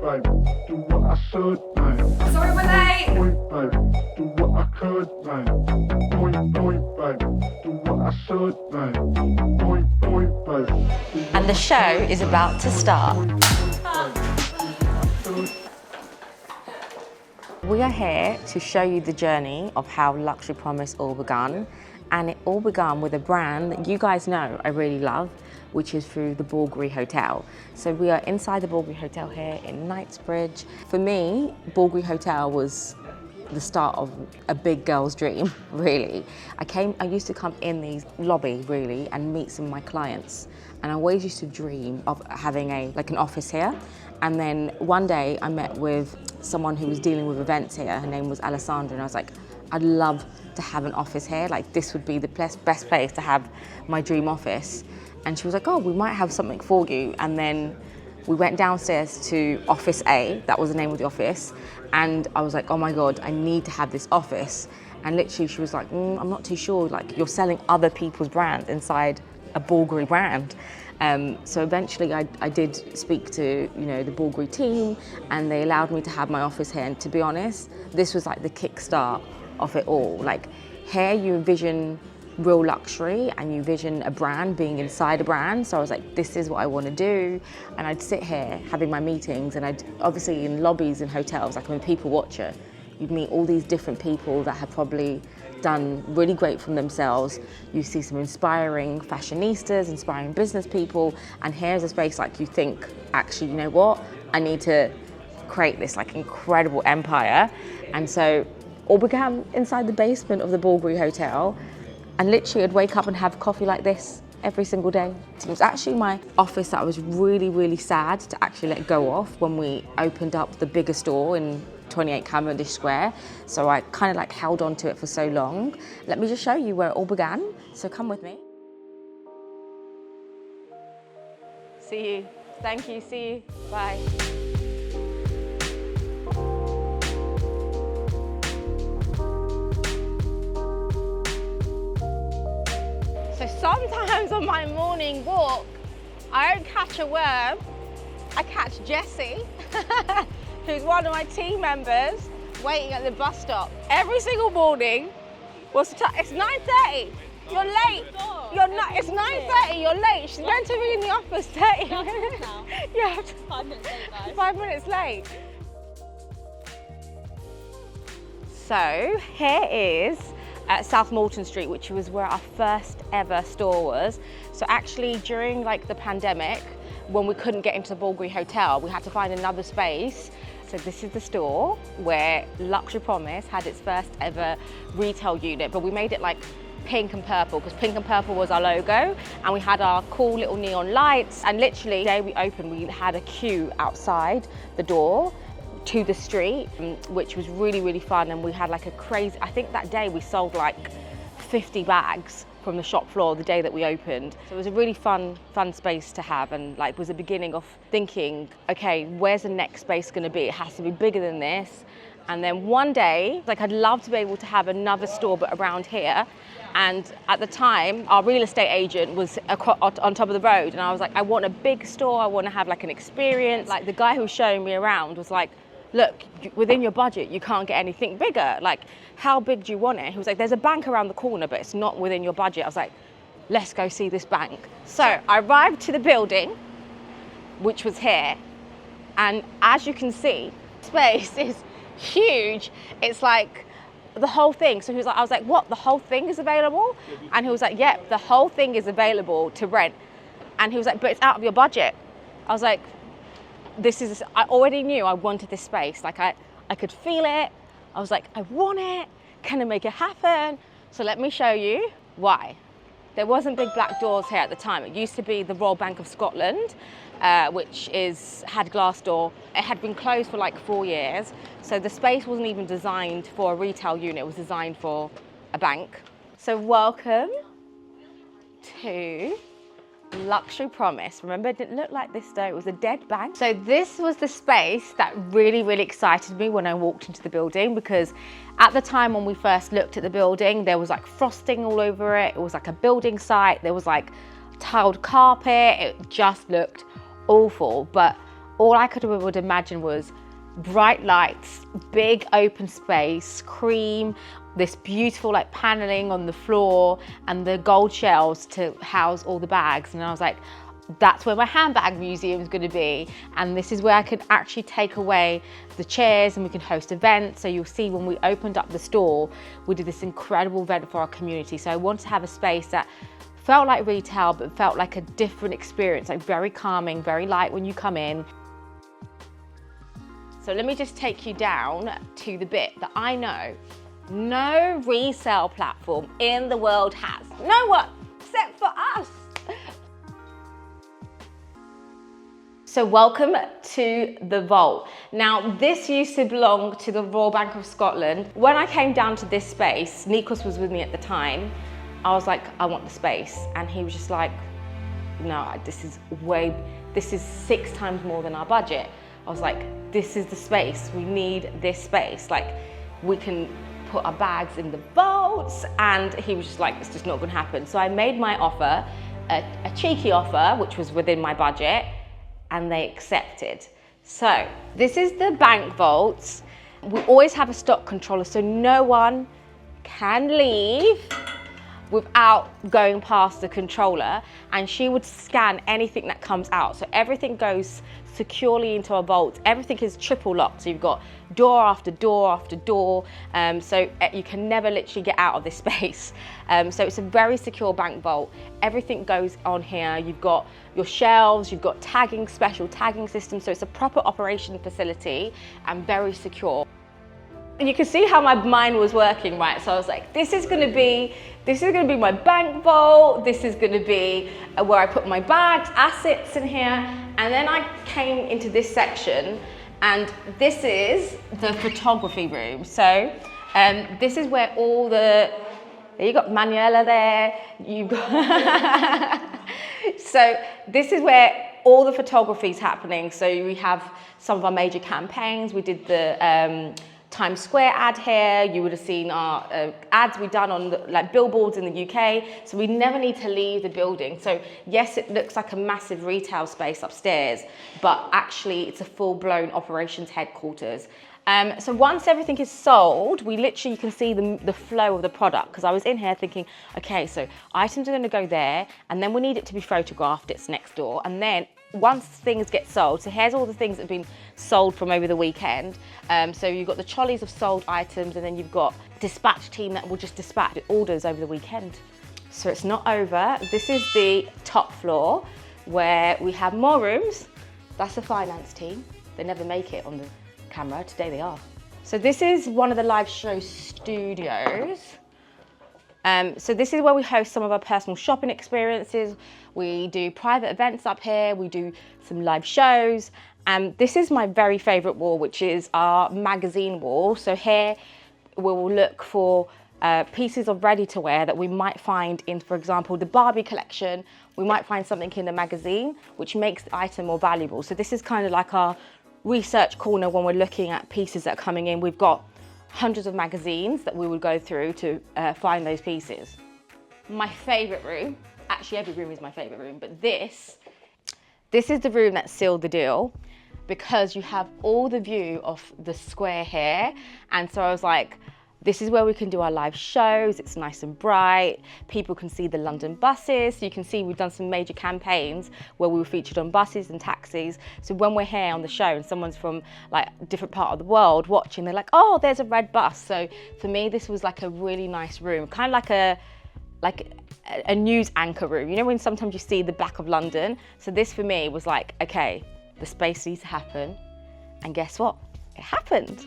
babe, do what I should, babe. Sorry we're late. Point, babe, do what I could, babe. Point, babe, do what I should, babe. Point, babe. And the show is about to start. We are here to show you the journey of how Luxury Promise all began. And it all began with a brand that you guys know I really love, which is through the Bulgari Hotel. So we are inside the Bulgari Hotel here in Knightsbridge. For me, Bulgari Hotel was the start of a big girl's dream, really. I used to come in the lobby, really, and meet some of my clients. And I always used to dream of having an office here. And then one day I met with someone who was dealing with events here. Her name was Alessandra, and I was like, I'd love to have an office here. Like, this would be the best place to have my dream office. And she was like, oh, we might have something for you. And then we went downstairs to Office A, that was the name of the office. And I was like, oh my God, I need to have this office. And literally she was like, I'm not too sure, like, you're selling other people's brands inside a Bulgari brand. So eventually I did speak to, the Bulgari team, and they allowed me to have my office here. And to be honest, this was like the kickstart of it all. Like, here you envision real luxury and you envision a brand being inside a brand. So I was like, this is what I want to do. And I'd sit here having my meetings, and I'd obviously in lobbies in hotels, like I'm a people watcher, you'd meet all these different people that have probably done really great from themselves. You see some inspiring fashionistas, inspiring business people, and here's a space like you think, actually, you know what? I need to create this like incredible empire. And so all began inside the basement of the Bulgari Hotel, and literally I'd wake up and have coffee like this every single day. It was actually my office that I was really, really sad to actually let go of when we opened up the bigger store in 28 Cavendish Square. So I kind of like held on to it for so long. Let me just show you where it all began. So come with me. See you. Thank you. See you. Bye. So sometimes on my morning walk, I don't catch a worm, I catch Jessie, who's one of my team members, waiting at the bus stop. Every single morning, it's 9:30, you're late. It's 9:30, you're late. She's meant to be in the office 30 minutes. Yeah, 5 minutes late, guys. 5 minutes late. So here is at South Moulton Street, which was where our first ever store was. So actually during the pandemic, when we couldn't get into the Bulgari Hotel, we had to find another space. So this is the store where Luxury Promise had its first ever retail unit, but we made it like pink and purple, because pink and purple was our logo, and we had our cool little neon lights. And literally the day we opened, we had a queue outside the door to the street, which was really, really fun. And we had like a crazy, I think that day we sold like 50 bags from the shop floor the day that we opened. So it was a really fun space to have, and like was the beginning of thinking, okay, where's the next space gonna be? It has to be bigger than this. And then one day, I'd love to be able to have another store but around here. And at the time, our real estate agent was on top of the road, and I was like, I want a big store, I want to have like an experience. Like the guy who was showing me around was like, look, within your budget, you can't get anything bigger. Like, how big do you want it? He was like, there's a bank around the corner, but it's not within your budget. I was like, let's go see this bank. So I arrived to the building, which was here. And as you can see, space is huge. It's like the whole thing. So he was like, I was like, what, the whole thing is available? And he was like, yep, the whole thing is available to rent. And he was like, but it's out of your budget. I was like, I already knew I wanted this space. Like I could feel it. I was like, I want it. Can I make it happen? So let me show you why. There wasn't big black doors here at the time. It used to be the Royal Bank of Scotland, which had glass door. It had been closed for like 4 years. So the space wasn't even designed for a retail unit. It was designed for a bank. So welcome to Luxury Promise. Remember, it didn't look like this though, it was a dead bank. So this was the space that really, really excited me when I walked into the building, because at the time when we first looked at the building, there was like frosting all over it. It was like a building site. There was like tiled carpet. It just looked awful. But all I would imagine was bright lights, big open space, cream, this beautiful like paneling on the floor, and the gold shelves to house all the bags. And I was like, that's where my handbag museum is going to be, and this is where I can actually take away the chairs and we can host events. So you'll see when we opened up the store, we did this incredible event for our community. So I wanted to have a space that felt like retail but felt like a different experience, like very calming, very light when you come in. So let me just take you down to the bit that I know no resale platform in the world has. No one except for us. So welcome to the vault. Now this used to belong to the Royal Bank of Scotland. When I came down to this space, Nikos was with me at the time, I was like, I want the space. And he was just like, no, this is 6 times more than our budget. I was like, this is the space, we need this space. Like, we can put our bags in the vaults. And he was just like, it's just not gonna happen. So I made my offer, a cheeky offer, which was within my budget, and they accepted. So this is the bank vaults. We always have a stock controller, so no one can leave without going past the controller, and she would scan anything that comes out. So everything goes securely into our vault. Everything is triple locked. So you've got door after door after door. So you can never literally get out of this space. So it's a very secure bank vault. Everything goes on here. You've got your shelves, you've got tagging, special tagging system. So it's a proper operation facility and very secure. And you can see how my mind was working, right? So I was like, this is gonna be my bank vault. This is gonna be where I put my bags, assets in here. And then I came into this section, and this is the photography room. So this is where all the, you got Manuela there, you've got, so this is where all the photography is happening. So we have some of our major campaigns. We did the Times Square ad here. You would have seen our ads we've done on like billboards in the UK. So we never need to leave the building. So yes, it looks like a massive retail space upstairs, but actually it's a full-blown operations headquarters. So once everything is sold, we literally, you can see the flow of the product, because I was in here thinking, okay, so items are going to go there, and then we need it to be photographed, it's next door, and then once things get sold, so here's all the things that have been sold from over the weekend. So you've got the trolleys of sold items, and then you've got dispatch team that will just dispatch orders over the weekend. So it's not over. This is the top floor where we have more rooms. That's the finance team. They never make it on the camera. Today they are. So this is one of the live show studios. So this is where we host some of our personal shopping experiences. We do private events up here. We do some live shows. And this is my very favorite wall, which is our magazine wall. So here we will look for pieces of ready-to-wear that we might find in, for example, the Barbie collection. We might find something in the magazine, which makes the item more valuable. So this is kind of like our research corner when we're looking at pieces that are coming in. We've got hundreds of magazines that we would go through to find those pieces. My favorite room, actually every room is my favorite room, but this is the room that sealed the deal, because you have all the view of the square here. And so I was like, this is where we can do our live shows. It's nice and bright. People can see the London buses. So you can see we've done some major campaigns where we were featured on buses and taxis. So when we're here on the show and someone's from like a different part of the world watching, they're like, oh, there's a red bus. So for me, this was like a really nice room, kind of like a news anchor room. You know when sometimes you see the back of London? So this for me was like, okay, the space needs to happen. And guess what? It happened.